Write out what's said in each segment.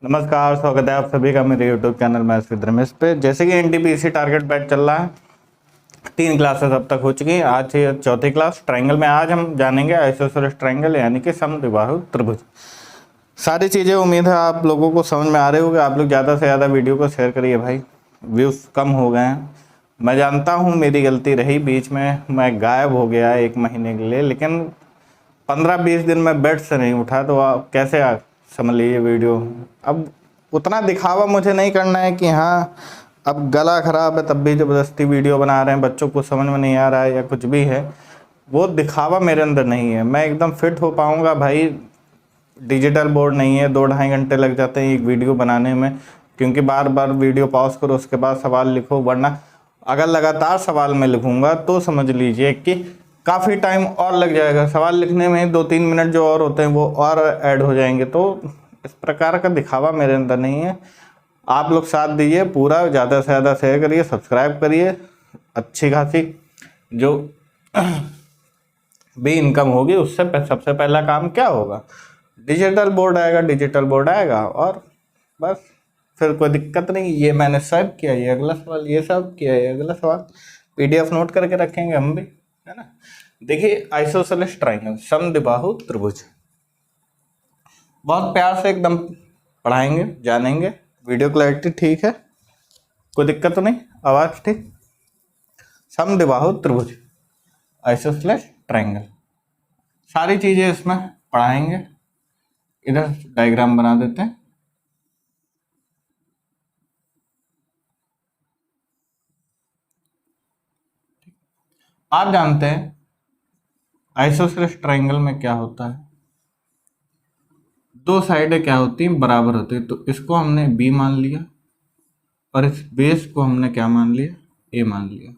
नमस्कार, स्वागत है आप सभी का मेरे YouTube channel maths with Ramesh पे। जैसे कि एनटीपीसी टारगेट बैच चल रहा है, 3 क्लासेस अब तक हो चुकी हैं। आज है चौथी क्लास ट्रायंगल में। आज हम जानेंगे आइसोसेलेस ट्रायंगल यानी कि समद्विबाहु त्रिभुज। सारी चीज़ें उम्मीद है आप लोगों को समझ में आ रही होगी। आप लोग ज़्यादा से ज़्यादा वीडियो को शेयर करिए भाई, व्यूज़ कम हो गए हैं। मैं जानता हूँ मेरी गलती रही, बीच में मैं गायब हो गया 1 महीने के लिए, लेकिन 15-20 दिन में बेड से नहीं उठा, तो आप कैसे समझ लीजिए वीडियो। अब उतना दिखावा मुझे नहीं करना है कि हाँ अब गला खराब है तब भी ज़बरदस्ती वीडियो बना रहे हैं, बच्चों को समझ में नहीं आ रहा है या कुछ भी है, वो दिखावा मेरे अंदर नहीं है। मैं एकदम फिट हो पाऊँगा भाई। डिजिटल बोर्ड नहीं है, 2-2.5 घंटे लग जाते हैं एक वीडियो बनाने में, क्योंकि बार बार वीडियो पॉज करो उसके बाद सवाल लिखो, वरना अगर लगातार सवाल में लिखूंगा तो समझ लीजिए कि काफ़ी टाइम और लग जाएगा। सवाल लिखने में 2-3 मिनट जो और होते हैं वो और ऐड हो जाएंगे, तो इस प्रकार का दिखावा मेरे अंदर नहीं है। आप लोग साथ दीजिए पूरा, ज़्यादा से ज़्यादा शेयर करिए, सब्सक्राइब करिए। अच्छी खासी जो भी इनकम होगी उससे सबसे पहला काम क्या होगा, डिजिटल बोर्ड आएगा, डिजिटल बोर्ड आएगा और बस फिर कोई दिक्कत नहीं। ये मैंने सेव किया, ये अगला सवाल, ये सब किया, ये अगला सवाल, पीडीएफ नोट करके रखेंगे हम भी, है ना। देखिए आइसोसेलेस ट्रायंगल, समद्विबाहु त्रिभुज, बहुत प्यार से एकदम पढ़ाएंगे, जानेंगे। वीडियो क्लैरिटी ठीक है, कोई दिक्कत तो नहीं, आवाज़ ठीक। समद्विबाहु त्रिभुज, आइसोसेलेस ट्रायंगल, सारी चीज़ें इसमें पढ़ाएंगे। इधर डायग्राम बना देते हैं। आप जानते हैं आइसोसेलेस ट्रायंगल में क्या होता है, दो साइडें क्या होती हैं, बराबर होती है। तो इसको हमने बी मान लिया और इस बेस को हमने क्या मान लिया, ए मान लिया,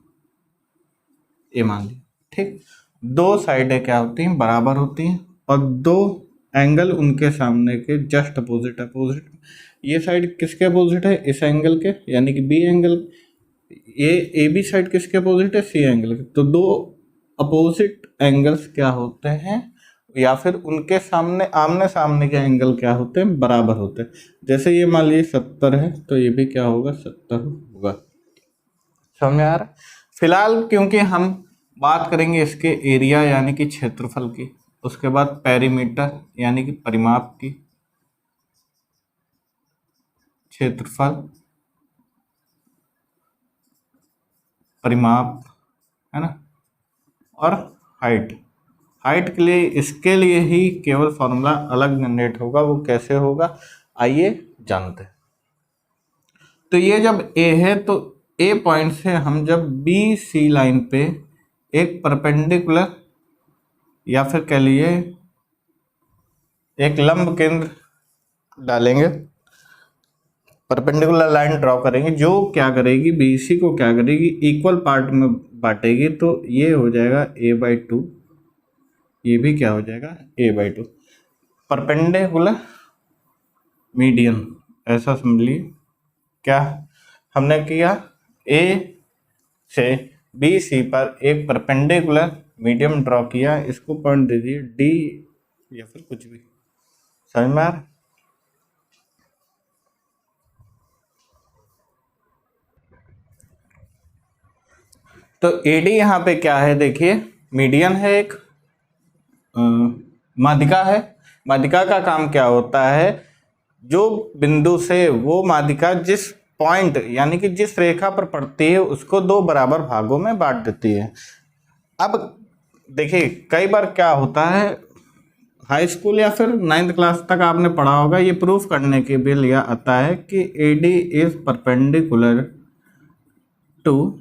ए मान लिया, ठीक। दो साइडें क्या होती हैं, बराबर होती हैं, और दो एंगल उनके सामने के जस्ट अपोजिट अपोजिट। ये साइड किसके अपोजिट है, इस एंगल के, यानी कि बी एंगल। ये ए बी साइड किसके अपोजिट है, सी एंगल के। तो दो अपोजिट एंगल्स क्या होते हैं, या फिर उनके सामने आमने सामने के एंगल क्या होते हैं, बराबर होते हैं। जैसे ये मान लीजिए 70 है तो ये भी क्या होगा, 70 होगा। समझ में आ रहा है। फिलहाल क्योंकि हम बात करेंगे इसके एरिया यानी कि क्षेत्रफल की, उसके बाद पेरीमीटर यानी कि परिमाप की, क्षेत्रफल परिमाप, है ना, और हाइट। हाइट के लिए, इसके लिए ही केवल फॉर्मूला अलग जनरेट होगा। वो कैसे होगा आइए जानते हैं। तो ये जब ए है तो ए पॉइंट से हम जब बी सी लाइन पे एक परपेंडिकुलर या फिर कह लीजिए एक लंब केंद्र डालेंगे, परपेंडिकुलर लाइन ड्रॉ करेंगे, जो क्या करेगी, बीसी को क्या करेगी, इक्वल पार्ट में बांटेगी। तो ये हो जाएगा a/2, ये भी क्या हो जाएगा a/2, परपेंडिकुलर मीडियन, ऐसा समझ लीजिए। क्या हमने किया, ए से बी सी पर एक परपेंडिकुलर मीडियम ड्रॉ किया, इसको पॉइंट दे दिए डी या फिर कुछ भी। समझ में आ रहा। तो एडी यहाँ पे क्या है, देखिए मीडियन है, एक माध्यिका है। माध्यिका का काम क्या होता है, जो बिंदु से वो माध्यिका जिस पॉइंट यानी कि जिस रेखा पर पड़ती है उसको दो बराबर भागों में बांट देती है। अब देखिए कई बार क्या होता है, हाई स्कूल या फिर 9th क्लास तक आपने पढ़ा होगा, ये प्रूफ करने के भी लिया आता है कि AD is perpendicular to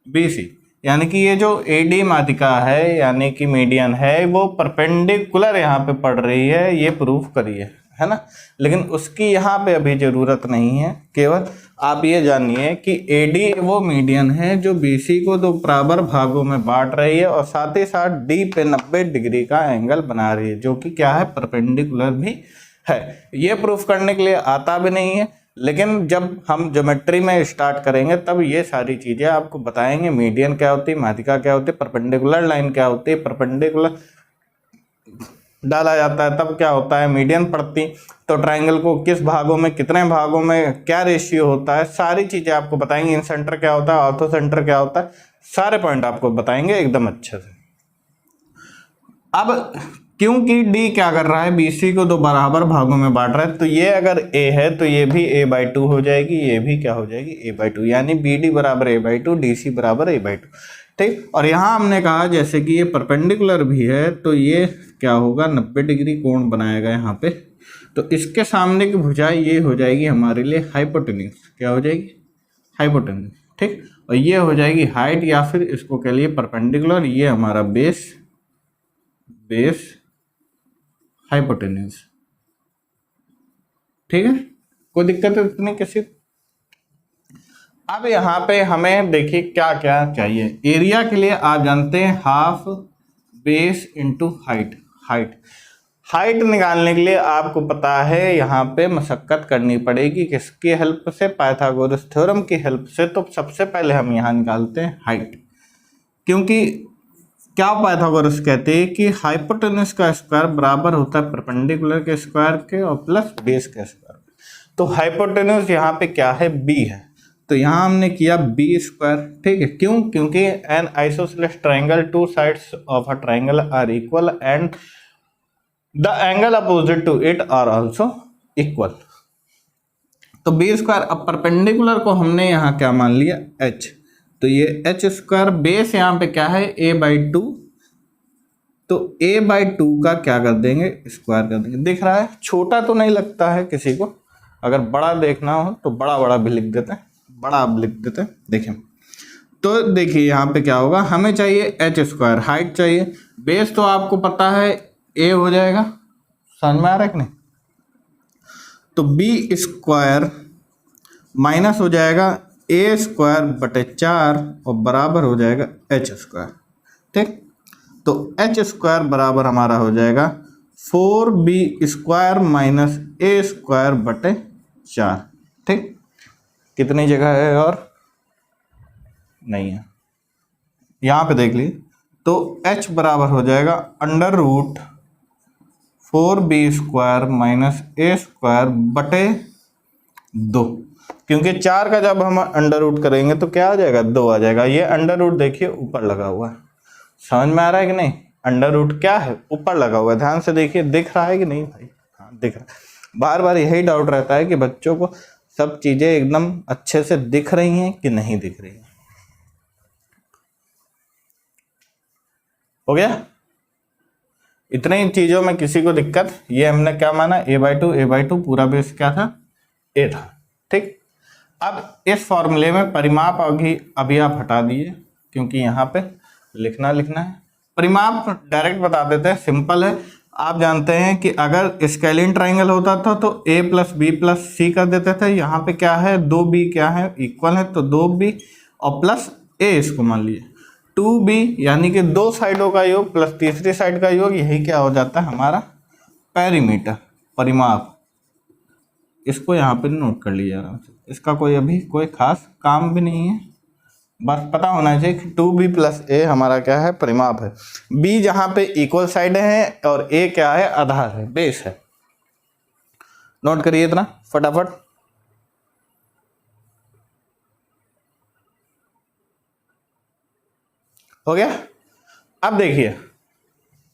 BC, यानी कि ये जो एडी माध्यिका है यानी कि मीडियन है वो परपेंडिकुलर यहाँ पे पड़ रही है, ये प्रूफ करिए, है ना। लेकिन उसकी यहाँ पे अभी जरूरत नहीं है, केवल आप ये जानिए कि एडी वो मीडियन है जो बीसी को दो बराबर भागों में बांट रही है और साथ ही साथ डी पे 90 डिग्री का एंगल बना रही है, जो कि क्या है, परपेंडिकुलर भी है। ये प्रूफ करने के लिए आता भी नहीं है, लेकिन जब हम ज्योमेट्री में स्टार्ट करेंगे तब ये सारी चीज़ें आपको बताएंगे। मीडियन क्या होती है, माध्यिका क्या होती है, परपेंडिकुलर लाइन क्या होती है, परपेंडिकुलर डाला जाता है तब क्या होता है, मीडियन पड़ती। तो ट्रायंगल को किस भागों में, कितने भागों में, क्या रेशियो होता है, सारी चीजें आपको बताएंगे। इन सेंटर क्या होता है, ऑर्थो सेंटर क्या होता है, सारे पॉइंट आपको बताएंगे एकदम अच्छे से। अब क्योंकि डी क्या कर रहा है, बीसी को दो बराबर भागों में बांट रहा है, तो ये अगर ए है तो ये भी a/2 हो जाएगी, ये भी क्या हो जाएगी, a/2, यानी बी डी बराबर a/2, डी सी बराबर a/2। ठीक, और यहाँ हमने कहा जैसे कि ये परपेंडिकुलर भी है तो ये क्या होगा, 90 डिग्री कोण बनाएगा यहाँ पे। तो इसके सामने की भुजाएं ये हो जाएगी हमारे लिए हाइपोटेन्यूज, क्या हो जाएगी, हाइपोटेन्यूज। ठीक, और ये हो जाएगी हाइट, या फिर इसको कह लिए परपेंडिकुलर, ये हमारा बेस हाइपोटेन्यूज। ठीक है, कोई दिक्कत है इतनी किसी। अब यहाँ पे हमें देखिए क्या क्या चाहिए। एरिया के लिए आप जानते हैं half base into height. Height निकालने के लिए आपको पता है यहाँ पे मशक्कत करनी पड़ेगी, किसकी हेल्प से, पाइथागोरस थ्योरम की हेल्प से। तो सबसे पहले हम यहाँ निकालते हैं हाइट, क्योंकि क्या पाइथागोरस कहते हैं कि हाइपोटेन्यूज का स्क्वायर बराबर होता है परपेंडिकुलर के स्क्वायर के और प्लस बेस के स्क्वायर। तो हाइपोटेन्यूज यहाँ पे क्या है, बी है, तो यहाँ हमने किया बी स्क्वायर। ठीक है, क्यों, क्योंकि an isosceles triangle, two sides of a triangle are equal and the angle opposite to it are also equal. तो बी स्क्वायर, अब परपेंडिकुलर को हमने यहाँ क्या मान लिया, एच, तो ये एच स्क्वायर, बेस यहाँ पे क्या है, a/2, तो a/2 का क्या कर देंगे, स्क्वायर कर देंगे। दिख रहा है, छोटा तो नहीं लगता है किसी को, अगर बड़ा देखना हो तो बड़ा भी लिख देते हैं, बड़ा अब लिख देते हैं। देखिए, तो देखिए यहाँ पे क्या होगा, हमें चाहिए एच स्क्वायर, हाइट चाहिए, बेस तो आपको पता है a हो जाएगा, समझ में आ रहा है कि नहीं। तो बी स्क्वायर माइनस हो जाएगा a स्क्वायर बटे 4 और बराबर हो जाएगा एच स्क्वायर। ठीक, तो एच स्क्वायर बराबर हमारा हो जाएगा 4b square minus a square बटे 4। ठीक, कितनी जगह है और नहीं है, यहाँ पे देख लीजिए। तो h बराबर हो जाएगा under root 4b square minus a square बटे 2, क्योंकि 4 का जब हम अंडर रूट करेंगे तो क्या आ जाएगा, 2 आ जाएगा। ये अंडर रूट देखिए ऊपर लगा हुआ है, समझ में आ रहा है कि नहीं, अंडर रूट क्या है, ऊपर लगा हुआ है, ध्यान से देखिए, दिख रहा है कि नहीं भाई, हाँ दिख रहा है। बार बार यही डाउट रहता है कि बच्चों को सब चीजें एकदम अच्छे से दिख रही हैं कि नहीं दिख रही हैं। हो गया, इतने ही चीजों में किसी को दिक्कत, ये हमने क्या माना, a/2 पूरा बेस क्या था, a था। ठीक, अब इस फॉर्मूले में परिमाप अभी आप हटा दीजिए, क्योंकि यहाँ पे लिखना है। परिमाप डायरेक्ट बता देते हैं, सिंपल है। आप जानते हैं कि अगर स्केलिन ट्राइंगल होता था तो a प्लस बी प्लस सी कर देते थे। यहाँ पे क्या है, 2b क्या है, इक्वल है, तो 2b और प्लस a, इसको मान लीजिए 2b, यानी कि दो साइडों का योग प्लस तीसरी साइड का योग, यही क्या हो जाता है हमारा पेरीमीटर, परिमाप। इसको यहाँ पे नोट कर लीजिए आराम से, इसका कोई अभी कोई खास काम भी नहीं है, बस पता होना चाहिए कि 2b प्लस a हमारा क्या है, परिमाप है। b जहाँ पे इक्वल साइड है और a क्या है, आधार है, बेस है। नोट करिए इतना फटाफट। हो गया। अब देखिए,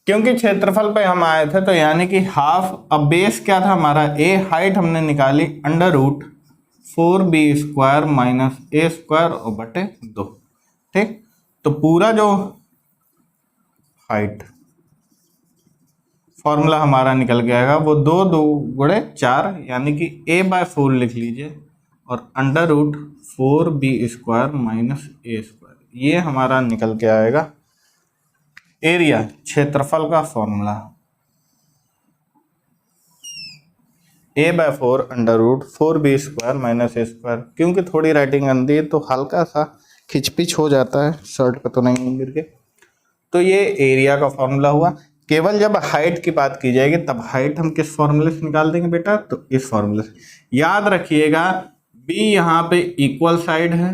क्योंकि क्षेत्रफल पे हम आए थे तो यानी कि हाफ, अब बेस क्या था हमारा a, हाइट हमने निकाली under root 4b square minus a square और बटे 2। ठीक, तो पूरा जो हाइट फॉर्मूला हमारा निकल के आएगा वो 2 गुणे 4, यानी कि a/4 लिख लीजिए और under root 4b square minus a square, ये हमारा निकल के आएगा एरिया, क्षेत्रफल का formula. a/4 under root 4b square minus a square, क्योंकि थोड़ी राइटिंग गंदी है तो हल्का सा खिचपिच हो जाता है, शर्ट पे तो नहीं गिर के। तो ये एरिया का फॉर्मूला हुआ। केवल जब हाइट की बात की जाएगी तब हाइट हम किस फॉर्मूले से निकाल देंगे बेटा, तो इस फॉर्मूले से। याद रखिएगा b यहाँ पे इक्वल साइड है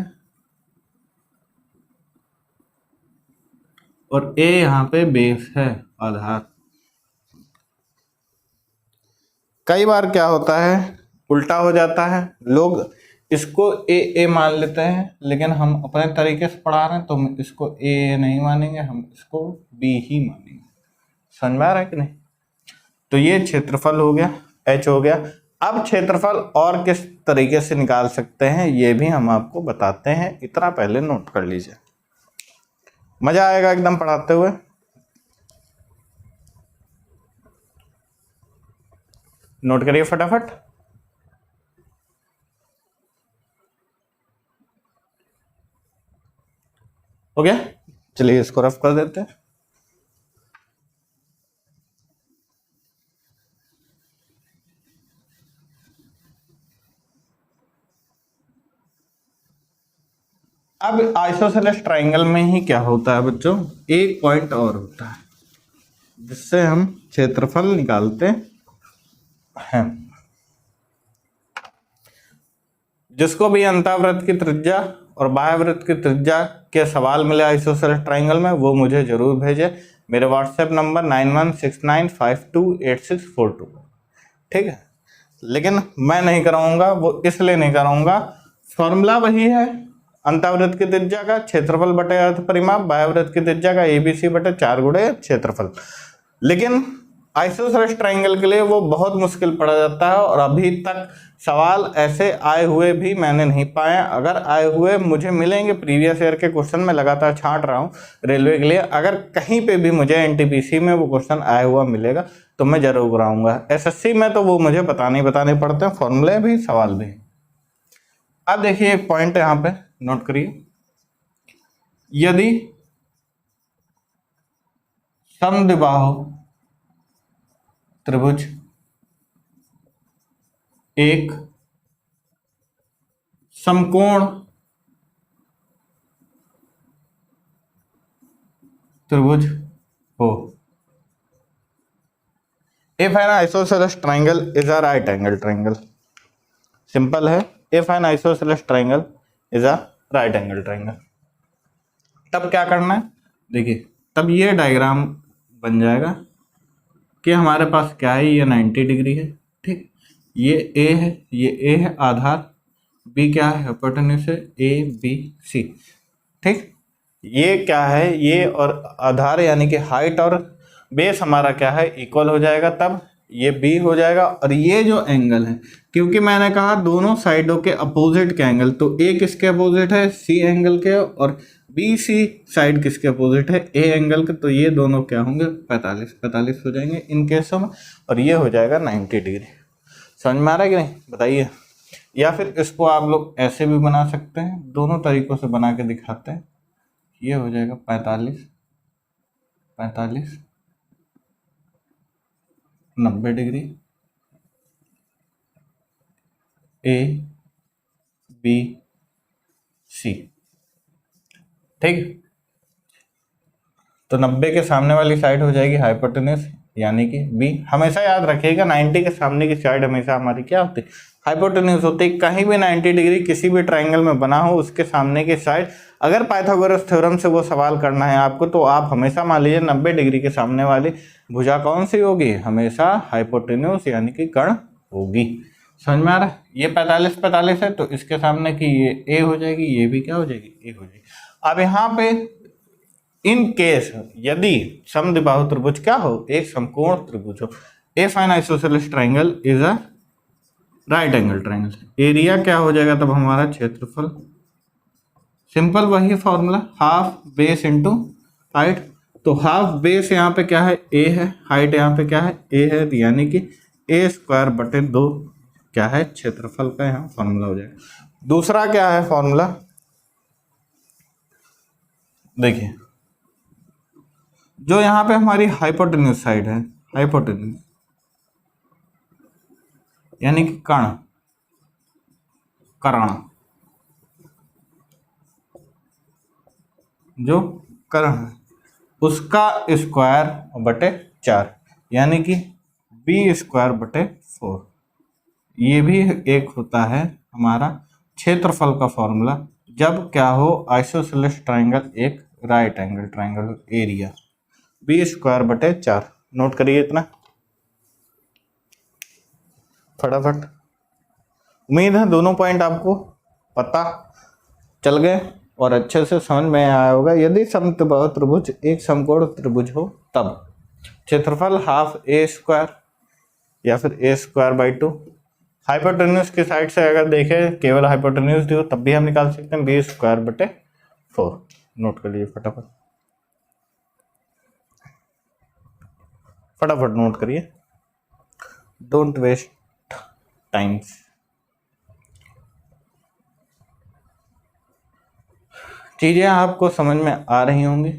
और a यहाँ पे बेस है, आधार। कई बार क्या होता है, उल्टा हो जाता है, लोग इसको ए मान लेते हैं, लेकिन हम अपने तरीके से पढ़ा रहे हैं तो हम इसको ए नहीं मानेंगे, हम इसको बी ही मानेंगे। समझ में आ रहा है कि नहीं? तो ये क्षेत्रफल हो गया, एच हो गया। अब क्षेत्रफल और किस तरीके से निकाल सकते हैं ये भी हम आपको बताते हैं, इतना पहले नोट कर लीजिए, मजा आएगा एकदम पढ़ाते हुए। नोट करिए फटाफट। हो गया, चलिए इसको रफ कर देते हैं। अब आइसोसेलेस ट्रायंगल में ही क्या होता है बच्चों, एक पॉइंट और होता है जिससे हम क्षेत्रफल निकालते हैं। जिसको भी अंतःवृत्त की त्रिज्या और बाह्यवृत्त की त्रिज्या के सवाल मिले आइसोसेलेस ट्रायंगल में, वो मुझे जरूर भेजे मेरे व्हाट्सएप नंबर 9169528642। ठीक है, लेकिन मैं नहीं कराऊंगा, वो इसलिए नहीं कराऊंगा, फॉर्मूला वही है अंतःवृत्त की त्रिज्या का क्षेत्रफल बटे अर्ध परिमाप, बाह्यवृत्त की त्रिज्या का ABC बटे 4 गुणे क्षेत्रफल। लेकिन आइसोसेलेस ट्रायंगल के लिए वो बहुत मुश्किल पड़ा जाता है, और अभी तक सवाल ऐसे आए हुए भी मैंने नहीं पाए। अगर आए हुए मुझे मिलेंगे, प्रीवियस ईयर के क्वेश्चन में लगातार छांट रहा हूँ रेलवे के लिए, अगर कहीं पे भी मुझे एनटीपीसी में वो क्वेश्चन आया हुआ मिलेगा तो मैं जरूर कराऊंगा। एसएससी में तो वो मुझे बताने पड़ते हैं, फॉर्मूले भी सवाल भी। अब देखिए एक पॉइंट यहाँ पे नोट करिए, यदि समद्विबाहु त्रिभुज एक समकोण त्रिभुज हो, if an isosceles triangle is a right angle triangle. Simple है, if an isosceles triangle is a right angle triangle. तब क्या करना है, देखिए तब ये डायग्राम बन जाएगा कि हमारे पास क्या है, ये 90 डिग्री है, ठीक, ये ए है, ये ए है आधार, बी क्या है, हाइपोटेन्यूज है, ए बी सी, ठीक। ये क्या है, ये और आधार यानी कि हाइट और बेस हमारा क्या है, इक्वल हो जाएगा, तब ये बी हो जाएगा। और ये जो एंगल है, क्योंकि मैंने कहा दोनों साइडों के अपोजिट के एंगल, तो ए किसके अपोजिट है, सी एंगल के, और बी सी साइड किसके अपोजिट है, ए एंगल के, तो ये दोनों क्या होंगे, 45 हो जाएंगे इन केसों में, और ये हो जाएगा 90 डिग्री। समझ में आ रहा है कि नहीं, बताइए। या फिर इसको आप लोग ऐसे भी बना सकते हैं, दोनों तरीकों से बना के दिखाते हैं। ये हो जाएगा 45 90 डिग्री, ए बी सी, ठीक। तो 90 के सामने वाली साइड हो जाएगी हाइपोटेन्यूज यानी कि बी। हमेशा याद रखिएगा 90 के सामने की साइड हमेशा हमारी क्या होती है, हाइपोटेन्यूज होती है। कहीं भी 90 डिग्री किसी भी ट्रायंगल में बना हो, उसके सामने की साइड, अगर पाइथागोरस थ्योरम से वो सवाल करना है आपको, तो आप हमेशा मान लीजिए 90 डिग्री के सामने वाली भुजा कौन सी होगी, हमेशा हाइपोटेन्यूज यानी कि कर्ण होगी। समझ में आ रहा है। ये 45 है, तो इसके सामने की ये ए हो जाएगी, ये भी क्या हो जाएगी, ए हो जाएगी। अब यहाँ पे इन केस यदि समद्विबाहु त्रिभुज क्या हो, एक समकोण त्रिभुज हो, if an isosceles triangle is a right angle triangle, area क्या हो जाएगा तब हमारा, क्षेत्रफल। सिंपल वही formula, half base into height. तो हाफ बेस यहाँ पे क्या है, ए है, हाइट यहाँ पे क्या है, ए है, यानी कि ए स्क्वायर बटे 2 क्या है, क्षेत्रफल का यहाँ फॉर्मूला हो जाएगा। दूसरा क्या है फॉर्मूला, देखिए जो यहाँ पे हमारी हाइपोटेन्यूज साइड है, हाइपोटेन्यूज यानी कि कर्ण, जो कर्ण है उसका स्क्वायर बटे 4 यानी कि बी स्क्वायर बटे 4। ये भी एक होता है हमारा क्षेत्रफल का फॉर्मूला, जब क्या हो, आइसोसेलेस ट्रायंगल एक right angle triangle, area B square बटे 4। नोट करिए इतना। फटाफट। उम्मीद है दोनों पॉइंट आपको पता चल गए और अच्छे से समझ में आया होगा। यदि समबाहु त्रिभुज एक समकोण त्रिभुज हो तब क्षेत्रफल हाफ ए स्क्वायर या फिर ए स्क्वायर बाई 2। हाइपोटेन्यूज की साइड से अगर देखें केवल हाइपोटेन्यूज हो तब भी हम निकाल सकते हैं बी स्क्वायर बटे 4। नोट कर लीजिए फटाफट, फटाफट नोट करिए, डोंट वेस्ट टाइम्स। चीजें आपको समझ में आ रही होंगी।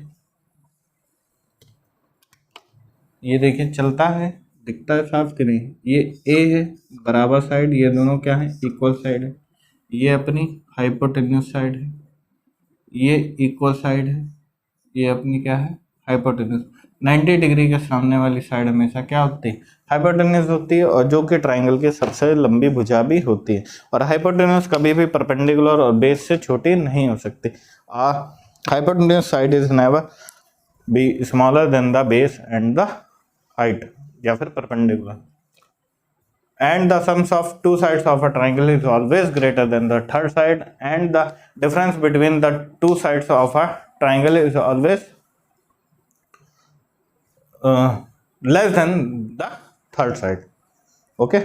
ये देखिए चलता है, दिखता है साफ कि नहीं। ये ए है बराबर साइड, ये दोनों क्या है इक्वल साइड है। ये अपनी हाइपोटेन्यूज साइड है, ये इक्वल साइड है, ये अपनी क्या है हाइपोटेन्यूज। 90 डिग्री के सामने वाली साइड हमेशा क्या होती है हाइपोटेन्यूज होती है, और जो कि ट्राइंगल की सबसे लंबी भुजा भी होती है। और हाइपोटेन्यूज कभी भी परपेंडिकुलर और बेस से छोटी नहीं हो सकती। Hypotenuse side is never be smaller than the base and the height या फिर perpendicular. And the sums of two sides of a triangle is always greater than the third side, and the difference between the two sides of a triangle is always less than the third side. Okay?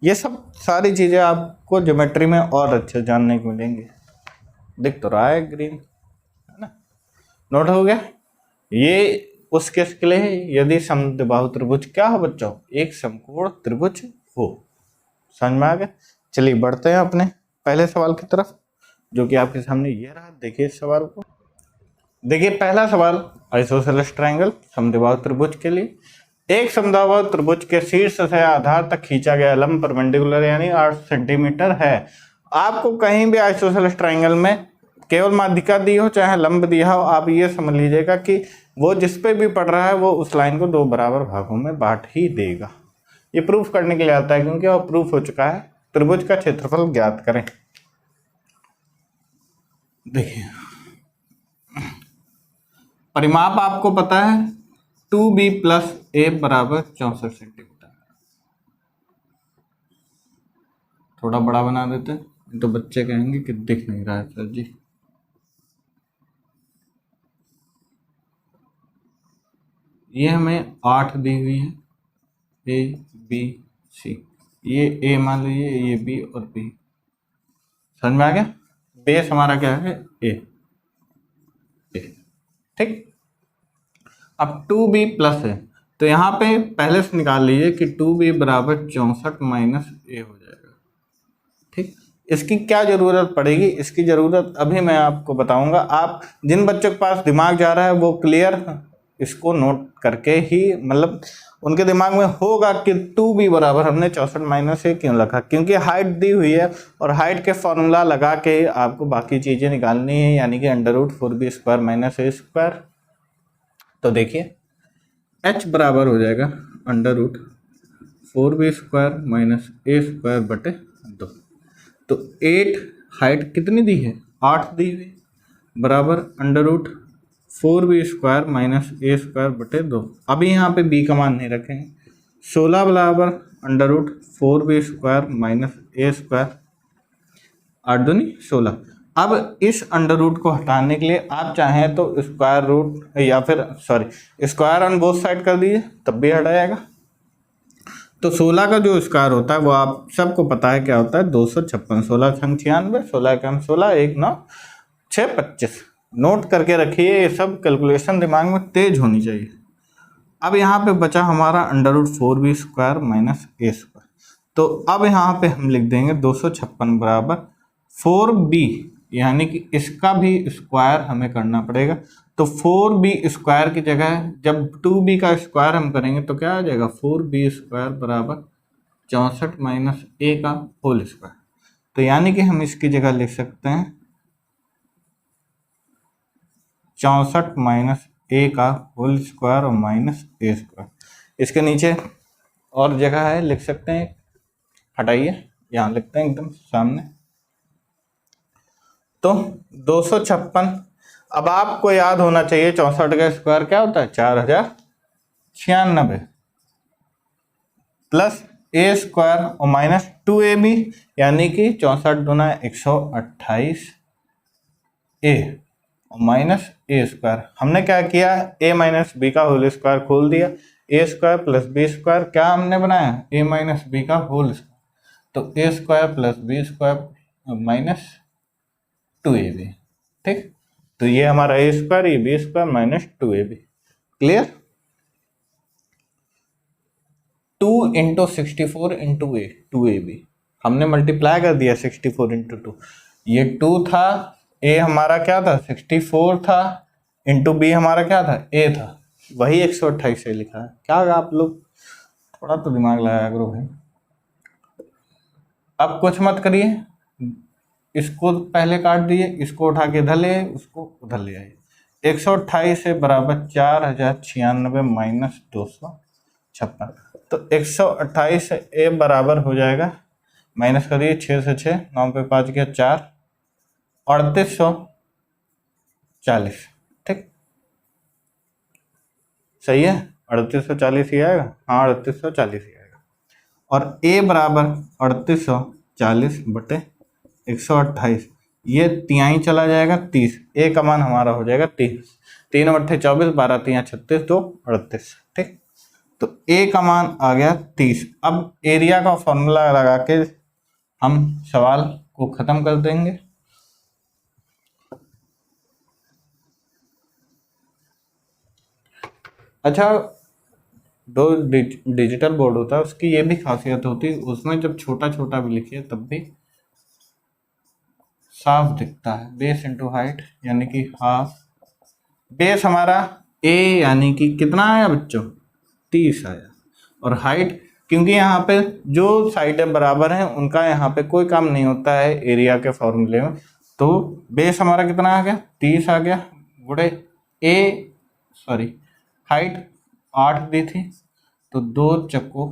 ये सब सारी चीजें आपको geometry में और अच्छे जानने को मिलेंगे। दिख तो रहा है ग्रीन, है ना? नोट हो गया। ये उस केस के लिए है यदि समबाहु त्रिभुज क्या हो बच्चों एक समकोण त्रिभुज हो। समझ में आ गया। चलिए बढ़ते हैं अपने पहले सवाल की तरफ, जो कि आपके सामने ये रहा। देखिए इस सवाल को, देखिए पहला सवाल आइसोसेलेस ट्रायंगल समबाहु त्रिभुज के लिए। एक समबाहु त्रिभुज के शीर्ष से आधार तक खींचा गया लंब परपेंडिकुलर यानी 8 सेंटीमीटर है। आपको कहीं भी आइसोसेलेस ट्रायंगल में केवल माध्यिका दी हो चाहे लंब दिया हो, आप ये समझ लीजिएगा कि वो जिस पे भी पड़ रहा है वो उस लाइन को 2 बराबर भागों में बांट ही देगा। ये प्रूफ करने के लिए आता है क्योंकि वो प्रूफ हो चुका है। त्रिभुज का क्षेत्रफल ज्ञात करें। देखिए परिमाप आपको पता है 2b + a बराबर 64 सेंटीमीटर। थोड़ा बड़ा बना देते हैं तो बच्चे कहेंगे कि दिख नहीं रहा है सर जी। ये हमें 8 दी हुई है, ए बी सी। ये ए मान लीजिए, ये बी और बी। समझ में आ गया। बेस हमारा क्या है ए, ठीक। अब 2b प्लस है तो यहाँ पे पहले से निकाल लीजिए कि 2b बराबर 64 माइनस ए हो जाएगा। ठीक, इसकी क्या जरूरत पड़ेगी, इसकी जरूरत अभी मैं आपको बताऊंगा। आप जिन बच्चों के पास दिमाग जा रहा है वो क्लियर इसको नोट करके ही, मतलब उनके दिमाग में होगा कि 2b बराबर हमने 64 माइनस ए क्यों रखा, क्योंकि हाइट दी हुई है और हाइट के फॉर्मूला लगा के आपको बाकी चीजें निकालनी है, यानी कि √4b स्क्वायर माइनस ए स्क्वायर। तो देखिए h बराबर हो जाएगा √4b स्क्वायर माइनस ए स्क्वायर बटे 2। तो 8 हाइट कितनी दी है 8 दी हुई बराबर √4b स्क्वायर माइनस ए स्क्वायर बटे 2। अभी यहाँ पे b का मान नहीं रखेंगे। 16 बराबर √4b स्क्वायर माइनस ए स्क्वायर, 8 दूनी 16। अब इस अंडर रूट को हटाने के लिए आप चाहें तो स्क्वायर रूट या फिर स्क्वायर ऑन बोथ साइड कर दीजिए तब भी हट जाएगा। तो 16 का जो स्क्वायर होता है वो आप सबको पता है क्या होता है 256। 16 छंग 96, 16 कम 16, 1 9 6 25। नोट करके रखिए, ये सब कैलकुलेशन दिमाग में तेज होनी चाहिए। अब यहाँ पे बचा हमारा √4b स्क्वायर माइनस ए स्क्वायर। तो अब यहाँ पे हम लिख देंगे 256 बराबर 4b, यानी कि इसका भी स्क्वायर हमें करना पड़ेगा। तो 4b स्क्वायर की जगह जब 2b का स्क्वायर हम करेंगे तो क्या आ जाएगा 4b स्क्वायर बराबर 64 माइनस ए का होल स्क्वायर। तो यानी कि हम इसकी जगह लिख सकते हैं 64 माइनस ए का होल स्क्वायर और माइनस ए स्क्वायर। इसके नीचे और जगह है, लिख सकते हैं, हटाइए, यहाँ लिखते हैं एकदम सामने। तो 256। अब आपको याद होना चाहिए 64 का स्क्वायर क्या होता है 4096। प्लस ए स्क्वायर और माइनस 2ab, यानी कि 64 दूना 128 ए और माइनस ए स्क्वायर। हमने क्या किया, ए माइनस बी का होल स्क्वायर खोल दिया, A square plus B square क्या हमने बनाया, ए माइनस बी का होल स्क्वायर, तो A square plus B square minus 2ab। ठीक, तो ये हमारा ए स्क्वायर, ये B square minus 2ab। Clear. 2 into 64 into A 2ab, हमने मल्टीप्लाई कर दिया 64 इंटू 2, ये 2 था, ए हमारा क्या था 64 था, इंटू बी हमारा क्या था ए था, वही 128 से लिखा है। क्या आप लोग थोड़ा तो दिमाग लगाया करो भाई। अब कुछ मत करिए, इसको पहले काट दिए, इसको उठा के इधर ले आए, उसको उधर ले आए। 128 से बराबर 4096 माइनस 256, तो 128 से ए बराबर हो जाएगा, माइनस करिए 6 से 6, 9 पे 5 गया 4, 3840। ठीक, सही है, 3840 ही आएगा, हाँ 3840 ही आएगा। और ए बराबर 3840 बटे 128, ये तिहाई चला जाएगा 30, ए का मान हमारा हो जाएगा 30, 3 बट्ठे 24, 12 तिहाई 36, 2 38। ठीक, तो ए का मान आ गया 30। अब एरिया का फॉर्मूला लगा के हम सवाल को खत्म कर देंगे। अच्छा, दो डिजिटल बोर्ड होता है, उसकी ये भी खासियत होती है, उसमें जब छोटा छोटा भी लिखिए तब भी साफ दिखता है। बेस इंटू हाइट यानी कि हाफ, बेस हमारा ए यानी कि कितना आया बच्चों 30 आया, और हाइट क्योंकि यहाँ पे जो साइडें बराबर हैं उनका यहाँ पे कोई काम नहीं होता है एरिया के फॉर्मूले में, तो बेस हमारा कितना आ गया 30 आ गया, गुड़े हाइट 8 दी थी, तो 2 चक्को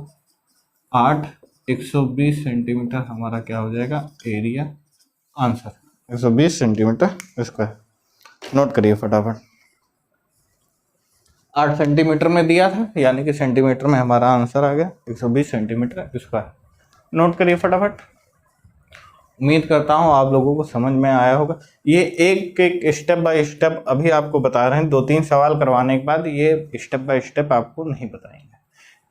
8, 120 सेंटीमीटर हमारा क्या हो जाएगा area, answer 120 centimetre square. Note करिए फटाफट, 8 सेंटीमीटर में दिया था, यानी कि सेंटीमीटर में हमारा आंसर आ गया 120 सेंटीमीटर स्क्वायर। नोट करिए फटाफट। उम्मीद करता हूँ आप लोगों को समझ में आया होगा। ये एक एक स्टेप बाय स्टेप अभी आपको बता रहे हैं, 2-3 सवाल करवाने के बाद ये स्टेप बाय स्टेप आपको नहीं बताएंगे।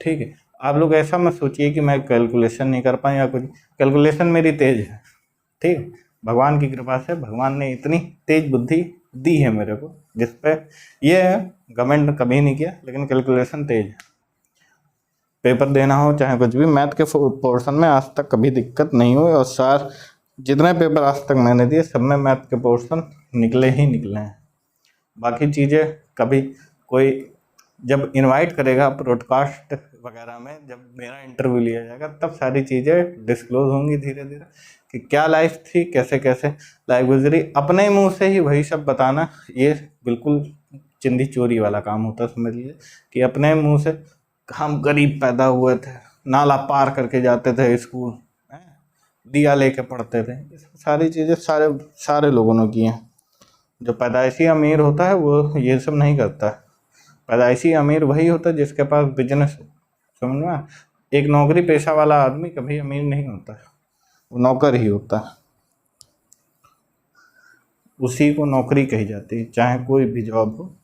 ठीक है, आप लोग ऐसा मत सोचिए कि मैं कैलकुलेशन नहीं कर पाऊँ या कुछ, कैलकुलेशन मेरी तेज है। ठीक, भगवान की कृपा से भगवान ने इतनी तेज बुद्धि दी है मेरे को, जिस पे ये घमंड कभी नहीं किया, लेकिन कैलकुलेशन तेज है। पेपर देना हो चाहे कुछ भी, मैथ के पोर्शन में आज तक कभी दिक्कत नहीं हुई, और जितने पेपर आज तक मैंने दिए सब में मैथ के पोर्शन निकले ही निकले हैं। बाकी चीज़ें कभी कोई जब इनवाइट करेगा ब्रॉडकास्ट वगैरह में, जब मेरा इंटरव्यू लिया जाएगा, तब सारी चीज़ें डिस्क्लोज होंगी धीरे धीरे कि क्या लाइफ थी, कैसे कैसे लाइफ गुजरी। अपने मुंह से ही वही सब बताना ये बिल्कुल चिंदी चोरी वाला काम होता है, समझ लीजिए कि अपने मुंह से हम गरीब पैदा हुए थे, नाला पार करके जाते थे स्कूल, दिया लेके पढ़ते थे, सारी चीज़ें सारे लोगों ने की हैं। जो पैदाइशी अमीर होता है वो ये सब नहीं करता है। पैदाइशी अमीर वही होता है जिसके पास बिजनेस हो, समझ में। एक नौकरी पेशा वाला आदमी कभी अमीर नहीं होता है, वो नौकर ही होता है, उसी को नौकरी कही जाती है, चाहे कोई भी जॉब हो।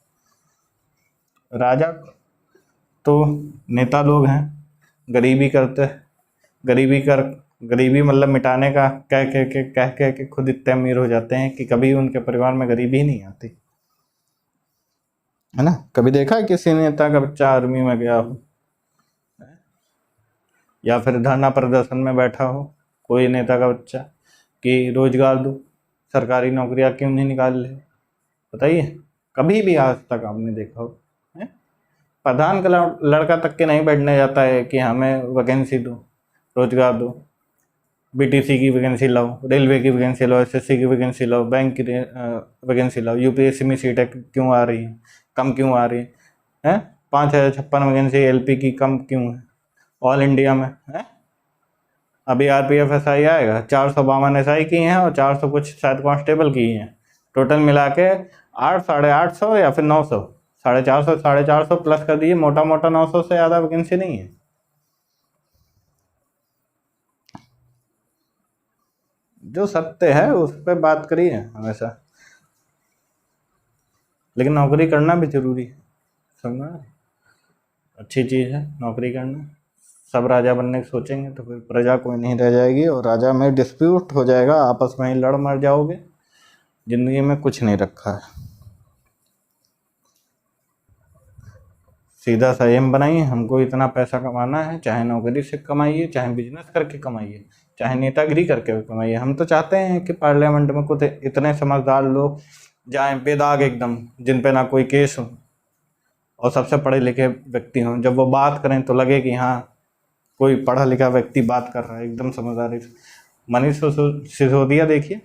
राजा तो नेता लोग हैं, गरीबी करते, गरीबी मतलब मिटाने का कह के खुद इतने अमीर हो जाते हैं कि कभी उनके परिवार में गरीबी ही नहीं आती है ना। कभी देखा है किसी नेता का बच्चा आर्मी में गया हो, या फिर धरना प्रदर्शन में बैठा हो कोई नेता का बच्चा कि रोजगार दो, सरकारी नौकरियां क्यों नहीं निकाल रहे, बताइए। कभी भी आज तक आपने देखा हो? प्रधान का लड़का तक के नहीं बैठने जाता है कि हमें वैकेंसी दो, रोजगार दो, बीटीसी की वैकेंसी लाओ, रेलवे की वैकेंसी लाओ, एसएससी की वैकेंसी लाओ, बैंक की वैकेंसी लाओ, यूपीएससी में सीटें क्यों आ रही हैं, कम क्यों आ रही हैं? 5056 वैकेंसी एलपी की कम क्यों है ऑल इंडिया में? है अभी आरपीएफ एसआई आएगा, 452 एसआई की हैं और 400 कुछ शायद कांस्टेबल की हैं, टोटल मिला के 800-850 या फिर 900, 450 प्लस कर दिए, मोटा मोटा 900 से ज़्यादा वैकेंसी नहीं है। जो सत्य है उस पर बात करिए हमेशा, लेकिन नौकरी करना भी जरूरी है, समझ में? अच्छी चीज़ है नौकरी करना। सब राजा बनने की सोचेंगे तो फिर प्रजा कोई नहीं रह जाएगी, और राजा में डिस्प्यूट हो जाएगा, आपस में ही लड़ मर जाओगे। जिंदगी में कुछ नहीं रखा है। सीधा संयम बनाइए, हमको इतना पैसा कमाना है, चाहे नौकरी से कमाइए, चाहे बिजनेस करके कमाइए, चाहे नेतागिरी करके कमाइए। हम तो चाहते हैं कि पार्लियामेंट में कुछ इतने समझदार लोग जाएं, बेदाग एकदम, जिन पे ना कोई केस हो और सबसे पढ़े लिखे व्यक्ति हों। जब वो बात करें तो लगे कि हाँ कोई पढ़ा लिखा व्यक्ति बात कर रहा है, एकदम समझदारी से। मनीष सिसोदिया देखिए,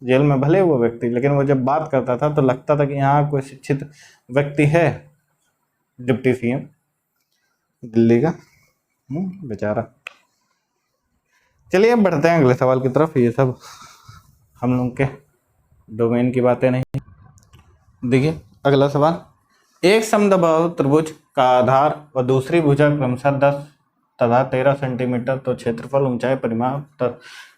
जेल में भले वो व्यक्ति, लेकिन वो जब बात करता था तो लगता था कि हाँ कोई शिक्षित व्यक्ति है, डिप्टी सीएम दिल्ली का, बेचारा। चलिए अब बढ़ते हैं अगले सवाल की तरफ। ये सब हम लोग के डोमेन की बातें नहीं। देखिए अगला सवाल, एक समद्विबाहु त्रिभुज का आधार और दूसरी भुजा क्रमशः 10 तथा 13 सेंटीमीटर, तो क्षेत्रफल, ऊंचाई, परिमाप,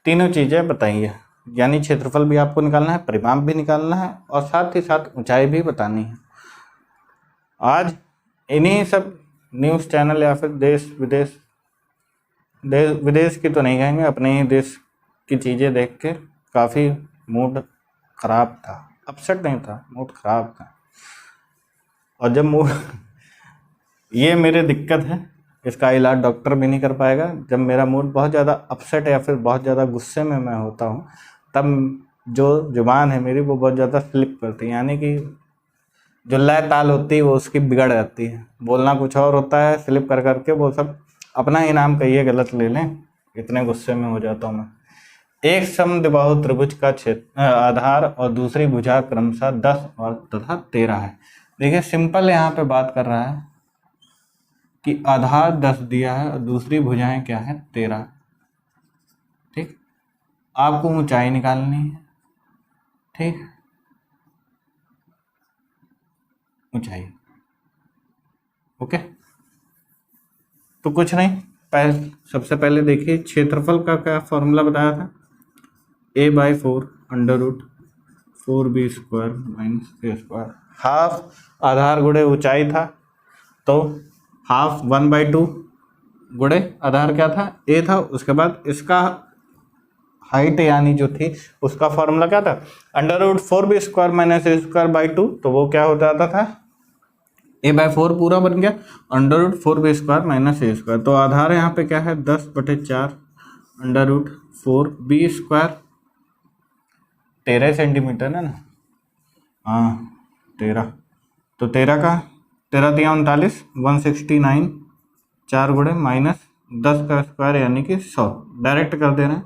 तीनों चीजें बताइए। यानी क्षेत्रफल भी आपको निकालना है, परिमाप भी निकालना है, और साथ ही साथ ऊंचाई भी बतानी है। आज इन्हीं सब न्यूज़ चैनल या फिर देश विदेश की तो नहीं कहेंगे, अपने ही देश की चीज़ें देख के काफ़ी मूड खराब था, अपसेट नहीं था, मूड खराब था। और जब मूड ये मेरी दिक्कत है, इसका इलाज डॉक्टर भी नहीं कर पाएगा। जब मेरा मूड बहुत ज़्यादा अपसेट या फिर बहुत ज़्यादा गुस्से में मैं होता हूँ, तब जो जुबान है मेरी वो बहुत ज़्यादा स्लिप करती है, यानी कि जो लय ताल होती है वो उसकी बिगड़ जाती है। बोलना कुछ और होता है, स्लिप कर करके वो सब अपना ही नाम कहिए गलत ले लें, इतने गुस्से में हो जाता हूँ मैं। एक समद्विबाहु त्रिभुज का क्षेत्र आधार और दूसरी भुजा क्रमशः 10 और तथा 13 है। देखिए सिंपल यहाँ पे बात कर रहा है कि आधार 10 दिया है और दूसरी भुजाएं क्या है 13। ठीक, आपको ऊंचाई निकालनी है। ठीक, ऊंचाई, ओके। तो कुछ नहीं, सबसे पहले देखिए क्षेत्रफल का क्या फॉर्मूला बताया था, a/4 √4b² - a²। हाफ आधार गुणे ऊंचाई था, तो हाफ 1/2 गुणे आधार क्या था, a था। उसके बाद इसका हाइट यानी जो थी उसका फॉर्मूला क्या था, √4b² - a²/2, तो वो क्या हो जाता था, a/4 पूरा बन गया, √4b² - a²। तो आधार यहाँ पे क्या है 10/4 √4b², 13 सेंटीमीटर है ना, हाँ 13। तो 13 का 13 × 39 169, 4 गुणे -10 का स्क्वायर यानी कि 100, डायरेक्ट कर दे रहे हैं।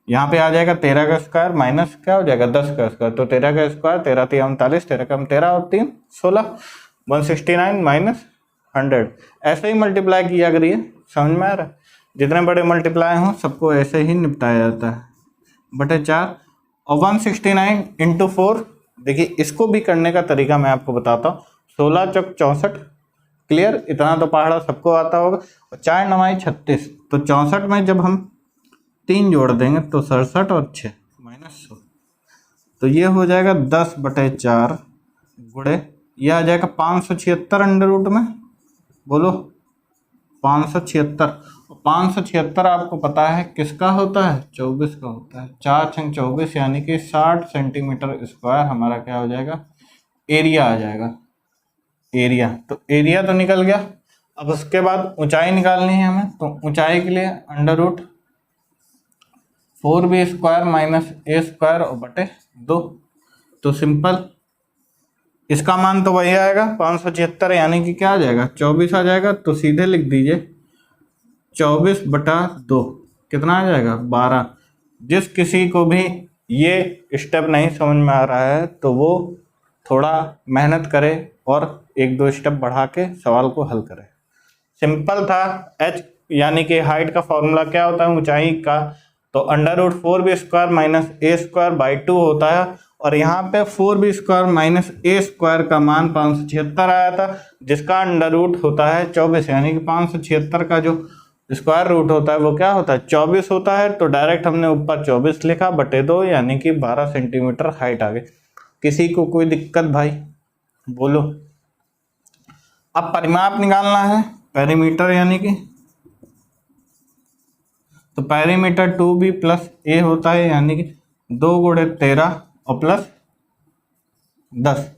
यहाँ पे आ जाएगा 13 का स्क्वायर माइनस क्या हो जाएगा 10 का स्क्वायर, तो 13 का स्क्वायर 13 × 39, 13 कम 13 और 3 16, 169 - 100। ऐसे ही मल्टीप्लाई किया करिए, समझ में आ रहा है। जितने बड़े मल्टीप्लाई हों सबको ऐसे ही निपटाया जाता है, /4 और 169 × 4। देखिए इसको भी करने का तरीका मैं आपको बताता हूँ। 16 चौक 64, क्लियर, इतना तो पहाड़ा सबको आता होगा। और 4 9 36, तो 64 में जब हम 3 जोड़ देंगे तो 67 और 6 -100, तो ये हो जाएगा 10/4 गुणे, यह आ जाएगा 576 अंडर रूट में, बोलो 576। 576 आपको पता है किसका होता है, 24 का होता है। 4 × 24 यानी कि 60 सेंटीमीटर स्क्वायर हमारा क्या हो जाएगा, एरिया आ जाएगा, एरिया। तो एरिया तो निकल गया। अब उसके बाद ऊंचाई निकालनी है हमें, तो ऊंचाई के लिए √4b² - a²/2। तो सिंपल इसका मान तो वही आएगा 576, यानी कि क्या आ जाएगा 24 आ जाएगा। तो सीधे लिख दीजिए 24/2 कितना आ जाएगा 12। जिस किसी को भी ये स्टेप नहीं समझ में आ रहा है तो वो थोड़ा मेहनत करे और 1-2 स्टेप बढ़ा के सवाल को हल करे। सिंपल था। h यानी कि हाइट का फॉर्मूला क्या होता है ऊंचाई का, तो √4b² - a²/2 होता है। और यहाँ पे 4b² - a² का मान 576 आया था, जिसका अंडर रूट होता है 24, यानी कि 576 का जो स्क्वायर रूट होता है वो क्या होता है 24 होता है, तो डायरेक्ट हमने ऊपर 24 लिखा बटे 2 यानी कि 12 सेंटीमीटर हाइट आ गई। किसी को कोई दिक्कत भाई बोलो। अब परिमाप निकालना है पेरीमीटर यानी कि, तो पेरीमीटर 2b प्लस ए होता है यानी कि 2 गुणे 13 और प्लस 10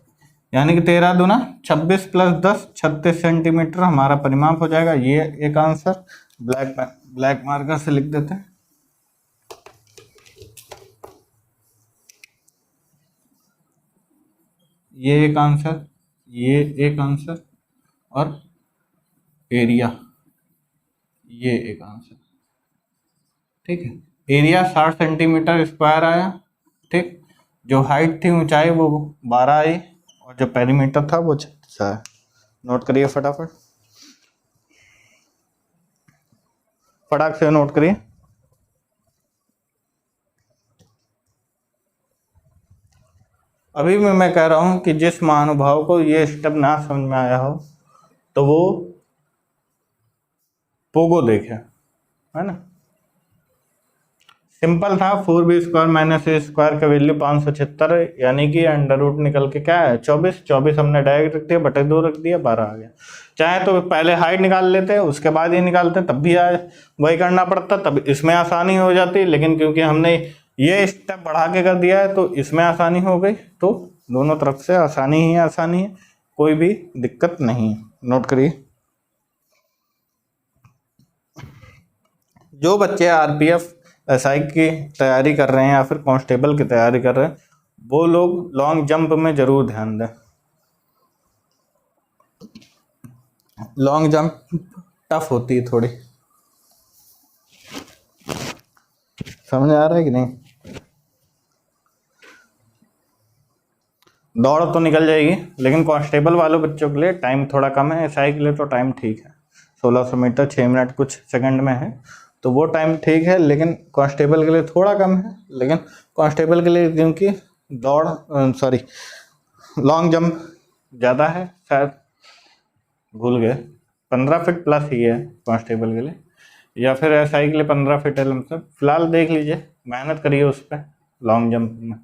यानी कि 13 दूना 26 प्लस 10 36 सेंटीमीटर हमारा परिमाप हो जाएगा। ये एक आंसर ब्लैक मार्कर से लिख देते हैं। ये एक आंसर, ये एक आंसर और एरिया ये एक आंसर। ठीक है, एरिया 60 सेंटीमीटर स्क्वायर आया। ठीक, जो हाइट थी ऊंचाई वो 12 आई और जो पेरीमीटर था वो 36 आया। नोट करिए फटाफट, फटाक से नोट करिए। अभी मैं कह रहा हूं कि जिस महानुभाव को ये स्टेप ना समझ में आया हो तो वो पोगो देखे, है ना। सिंपल था, 4b² माइनस ए स्क्वायर का वैल्यू 576 यानी कि अंडर रूट निकल के क्या है 24 हमने डायरेक्ट रख दिया बटे 2 रख दिया 12 आ गया। चाहे तो पहले हाइट निकाल लेते उसके बाद ये निकालते तब भी वही करना पड़ता, तब इसमें आसानी हो जाती, लेकिन क्योंकि हमने ये स्टेप बढ़ा के कर दिया है तो इसमें आसानी हो गई। तो दोनों तरफ से आसानी ही आसानी है, कोई भी दिक्कत नहीं है। नोट करिए, जो बच्चे आरपीएफ एसआई की तैयारी कर रहे हैं या फिर कांस्टेबल की तैयारी कर रहे हैं वो लोग लॉन्ग जंप में जरूर ध्यान दें। लॉन्ग जंप टफ होती है थोड़ी, समझ आ रहा है कि नहीं। दौड़ तो निकल जाएगी लेकिन कांस्टेबल वालों बच्चों के लिए टाइम थोड़ा कम है, एसआई के लिए तो टाइम ठीक है 1600 मीटर 6 मिनट कुछ सेकंड में है, तो वो टाइम ठीक है, लेकिन कांस्टेबल के लिए थोड़ा कम है। लेकिन कांस्टेबल के लिए क्योंकि लॉन्ग जंप ज़्यादा है, शायद भूल गए 15 फीट प्लस ही है कांस्टेबल के लिए, या फिर एसआई के लिए 15 फीट है लमसम। फिलहाल देख लीजिए, मेहनत करिए उस पर। लॉन्ग जंप में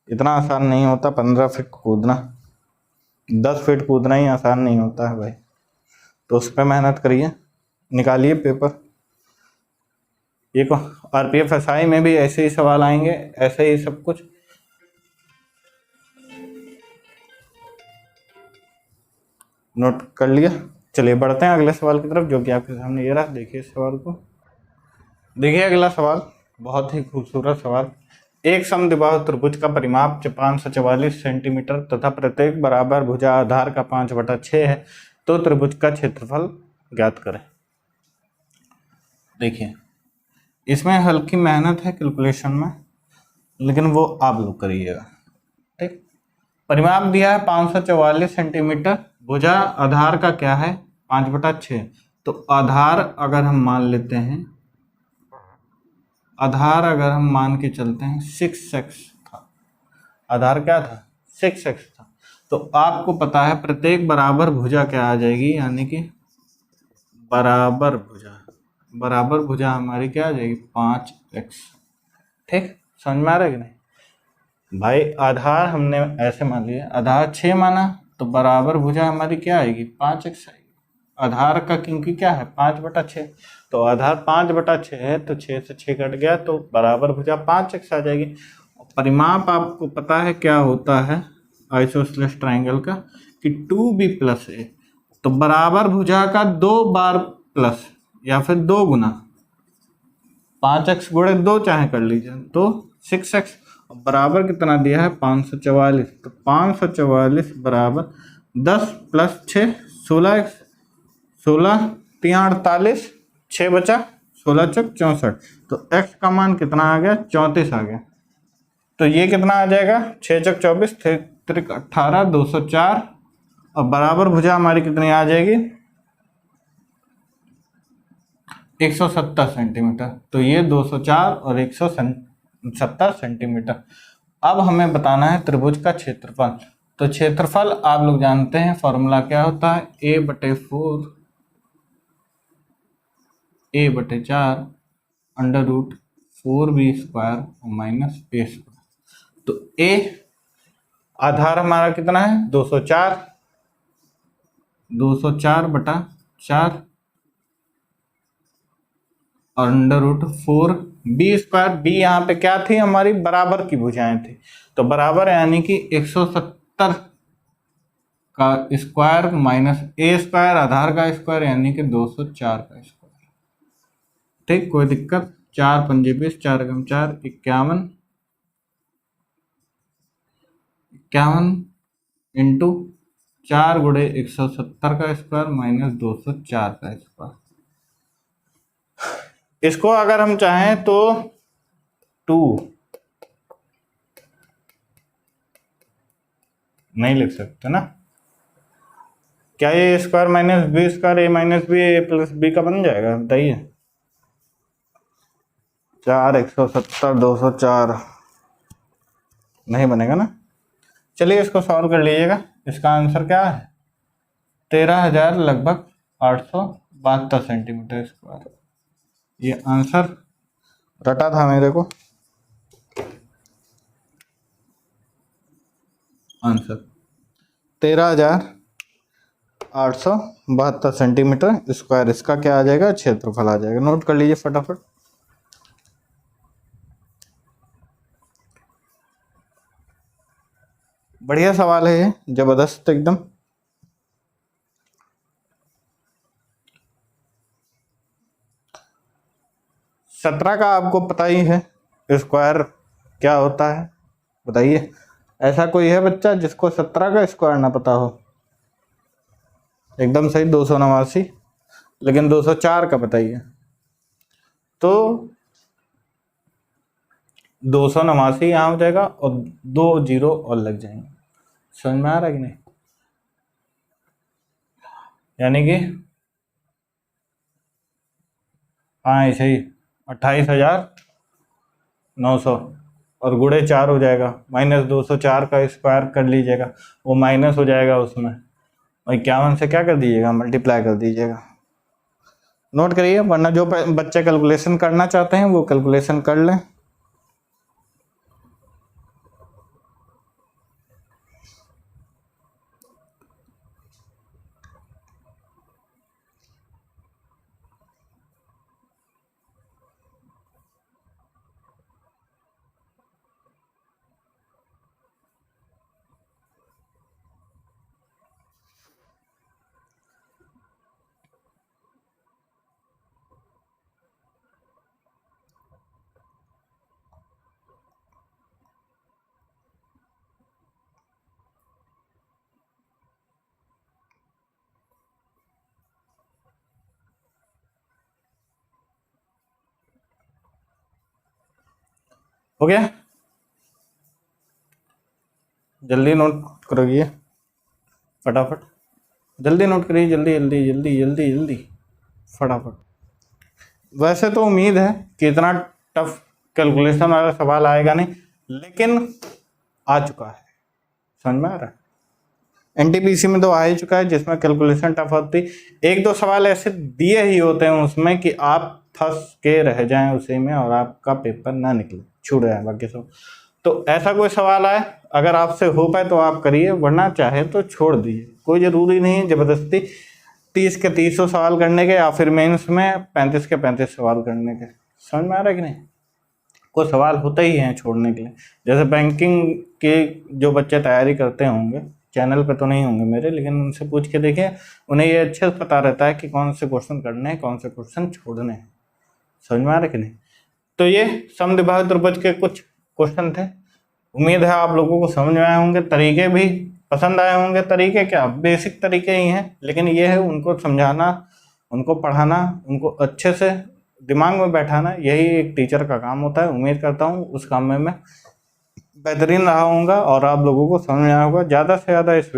इतना आसान नहीं होता, 15 फीट कूदना 10 फीट कूदना ही आसान नहीं होता है भाई, तो उस पर मेहनत करिए, निकालिए पेपर। ये आरपीएफ एसआई में भी ऐसे ही सवाल आएंगे, ऐसे ही सब कुछ। नोट कर लिया, चलिए बढ़ते हैं अगले सवाल की तरफ जो कि आपके सामने ये रहा। देखिए सवाल को, देखिए अगला सवाल बहुत ही खूबसूरत सवाल। एक समद्विबाहु त्रिभुज का परिमाप 544 सेंटीमीटर तथा प्रत्येक बराबर भुजा आधार का 5/6 है, तो त्रिभुज का क्षेत्रफल ज्ञात करें। देखिए इसमें हल्की मेहनत है कैलकुलेशन में, लेकिन वो आप लोग करिएगा। ठीक, परिमाप दिया है 544 सेंटीमीटर, भुजा आधार का क्या है 5/6, तो आधार अगर हम मान लेते हैं, आधार अगर हम मान के चलते हैं 6x था, आधार क्या था 6x था, तो आपको पता है प्रत्येक बराबर भुजा क्या आ जाएगी, यानी कि बराबर भुजा हमारी क्या आ जाएगी 5x। ठीक, समझ में आ रहा है कि नहीं भाई। आधार हमने ऐसे मान लिया, आधार 6 माना तो बराबर भुजा हमारी क्या आएगी 5x आएगी। आधार का क्योंकि क्या है 5/6, तो आधार 5/6 है तो 6 से 6 कट गया तो बराबर भुजा 5x आ जाएगी। परिमाप आपको पता है क्या होता है आइसोसेलेस ट्रायंगल का कि 2b + a, तो बराबर भुजा का 2 बार प्लस या फिर 2 गुना 5x गुणे 2 चाहे कर लीजिए तो 6x, बराबर कितना दिया है 544, तो 544 बराबर 10 + 6 16x, 16 3 48, 6 बचा 16 चौक 64, तो x का मान कितना आ गया 34 आ गया। तो ये कितना आ जाएगा 6 चौक 24 3 18 204, और बराबर भुजा हमारी कितनी आ जाएगी 170 सेंटीमीटर। तो ये 204 और 170 सेंटीमीटर। अब हमें बताना है त्रिभुज का क्षेत्रफल। तो क्षेत्रफल आप लोग जानते हैं फॉर्मूला क्या होता है, a/4 ए बटे 4 under root 4b² minus a²। तो ए आधार हमारा कितना है 204, 204 बटा 4 और अंडर रूट 4b²। बी यहाँ पे क्या थी हमारी बराबर की भुजाएं थी, तो बराबर यानी कि 170 का स्क्वायर माइनस a² आधार का स्क्वायर यानी कि 204 का स्क्वायर। ठीक, कोई दिक्कत? 4 पंजे 20, 4 एकम 4, 51 इंटू 4 गुणे 170 का स्क्वायर माइनस 204 का स्क्वायर। इसको अगर हम चाहें तो 2 नहीं लिख सकते ना, क्या ये स्क्वायर माइनस बी स्क्वायर ए माइनस बी ए प्लस बी का बन जाएगा? बताइए। 4 170 204 नहीं बनेगा ना। चलिए इसको सॉल्व कर लीजिएगा। इसका आंसर क्या है 13,000 लगभग 872 सेंटीमीटर स्क्वायर। ये आंसर रटा था मेरे को। Answer 13,872 centimetre square. इसका क्या आ जाएगा? क्षेत्रफल आ जाएगा। नोट कर लीजिए फटाफट। बढ़िया सवाल है ये, जबरदस्त एकदम। सत्रह का आपको पता ही है स्क्वायर क्या होता है, बताइए। ऐसा कोई है बच्चा जिसको 17 का स्क्वायर ना पता हो? एकदम सही, 289। लेकिन 204 का बताइए। तो 289 यहाँ हो जाएगा और 2 जीरो और लग जाएंगे। समझ में आ रहा है कि नहीं? यानी कि हाँ ऐसे ही 28,900 और गुणे 4 हो जाएगा माइनस 204 का स्क्वायर कर लीजिएगा, वो माइनस हो जाएगा उसमें, और 51 से क्या कर दीजिएगा? मल्टीप्लाई कर दीजिएगा। नोट करिए, वरना जो बच्चे कैलकुलेशन करना चाहते हैं वो कैलकुलेशन कर लें। हो गया? जल्दी नोट करिए फटाफट, जल्दी नोट करिए, जल्दी जल्दी जल्दी जल्दी जल्दी फटाफट। वैसे तो उम्मीद है कि इतना टफ कैलकुलेशन वाला सवाल आएगा नहीं, लेकिन आ चुका है। समझ में आ रहा है? एनटीपीसी में तो आ ही चुका है जिसमें कैलकुलेशन टफ होती। एक दो सवाल ऐसे दिए ही होते हैं उसमें कि आप फंस के रह जाएं उसी में और आपका पेपर ना निकले, छूट जाए बाकी सब। तो ऐसा कोई सवाल आए, अगर आपसे हो पाए तो आप करिए, वरना चाहे तो छोड़ दीजिए। कोई ज़रूरी नहीं है जबरदस्ती 30 के 30 सवाल करने के, या फिर मेंस में 35 के 35 सवाल करने के। समझ में आ रहा है कि नहीं? कुछ सवाल होते ही हैं छोड़ने के लिए। जैसे बैंकिंग के जो बच्चे तैयारी करते होंगे, चैनल पे तो नहीं होंगे मेरे, लेकिन उनसे पूछ के देखिए, उन्हें ये अच्छे से पता रहता है कि कौन से क्वेश्चन करने हैं, कौन से क्वेश्चन छोड़ने हैं। समझ में आ रहा है कि नहीं? तो ये समद्विबाहु त्रिभुज के कुछ क्वेश्चन थे। उम्मीद है आप लोगों को समझ में आए होंगे, तरीके भी पसंद आए होंगे। तरीके क्या, बेसिक तरीके ही हैं, लेकिन ये है उनको समझाना, उनको पढ़ाना, उनको अच्छे से दिमाग में बैठाना, यही एक टीचर का काम होता है। उम्मीद करता हूँ उस काम में मैं बेहतरीन रहा हूँगा और आप लोगों को समझ में आया होगा। ज़्यादा से ज़्यादा इस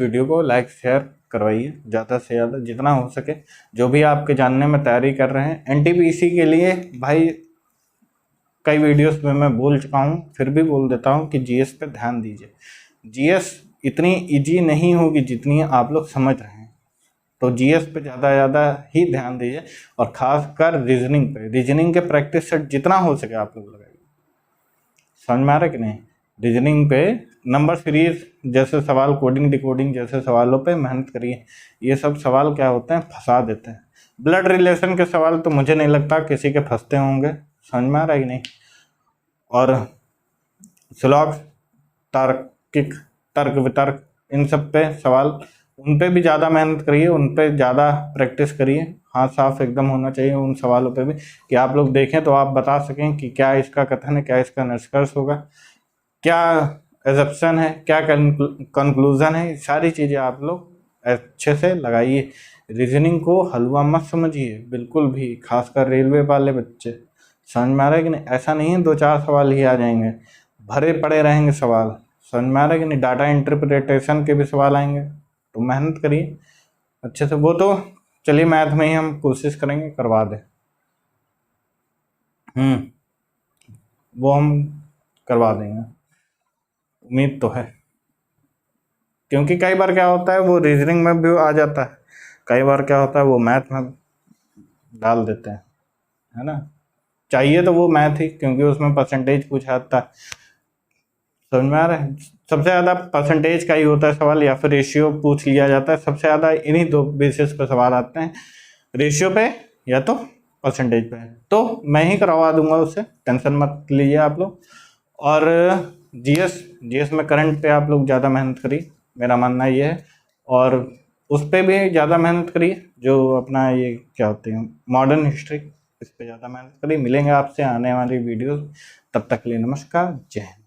वीडियो को लाइक शेयर करवाइए, ज़्यादा से ज़्यादा जितना हो सके। जो भी आपके जानने में तैयारी कर रहे हैं एनटीपीसी के लिए, भाई कई वीडियोस में मैं बोल चुका हूँ, फिर भी बोल देता हूँ कि जीएस पे ध्यान दीजिए। जीएस इतनी इजी नहीं होगी जितनी आप लोग समझ रहे हैं। तो जीएस पे ज़्यादा ही ध्यान दीजिए, और खासकर रीजनिंग पे, रीजनिंग के प्रैक्टिस सेट जितना हो सके आप लोग लगाइए। समझ में आ रहा है कि नहीं? रीजनिंग पे नंबर सीरीज जैसे सवाल, कोडिंग डिकोडिंग जैसे सवालों पे मेहनत करिए। ये सब सवाल क्या होते हैं, फंसा देते हैं। ब्लड रिलेशन के सवाल तो मुझे नहीं लगता किसी के फंसते होंगे। समझ में आ रहा है कि नहीं? और श्लोक, तार्किक, तर्क वितर्क, इन सब पे सवाल, उन पे भी ज़्यादा मेहनत करिए, उन पे ज़्यादा प्रैक्टिस करिए। हाथ साफ एकदम होना चाहिए उन सवालों पे भी, कि आप लोग देखें तो आप बता सकें कि क्या इसका कथन है, क्या इसका निष्कर्ष होगा, क्या एजप्शन है, क्या कंक्लूजन है। सारी चीज़ें आप लोग अच्छे से लगाइए। रीजनिंग को हलवा मत समझिए बिल्कुल भी, खासकर रेलवे वाले बच्चे। समझ में आ रहा है कि नहीं? ऐसा नहीं है 2-4 सवाल ही आ जाएंगे, भरे पड़े रहेंगे सवाल। समझ में आ रहा है कि नहीं? डाटा इंटरप्रिटेशन के भी सवाल आएंगे, तो मेहनत करिए अच्छे से। वो तो चलिए मैथ में ही हम कोशिश करेंगे करवा दें, वो हम करवा देंगे, उम्मीद तो है। क्योंकि कई बार क्या होता है वो रीजनिंग में भी आ जाता है, कई बार क्या होता है वो मैथ में डाल देते हैं, है ना? चाहिए तो वो मैथ ही, क्योंकि उसमें परसेंटेज पूछा जाता है। समझ में आ रहा है? सबसे ज़्यादा परसेंटेज का ही होता है सवाल, या फिर रेशियो पूछ लिया जाता है। सबसे ज़्यादा इन्हीं 2 बेसिस पे सवाल आते हैं, रेशियो पे या तो परसेंटेज पे। तो मैं ही करवा दूंगा उससे, टेंशन मत लीजिए आप लोग। और जीएस में करंट पे आप लोग ज़्यादा मेहनत करिए, मेरा मानना ये है। और उस पर भी ज़्यादा मेहनत करिए, जो अपना ये क्या होती है मॉडर्न हिस्ट्री, इस पर ज़्यादा मेहनत करिए। मिलेंगे आपसे आने वाली वीडियो, तब तक के लिए नमस्कार, जय हिंद।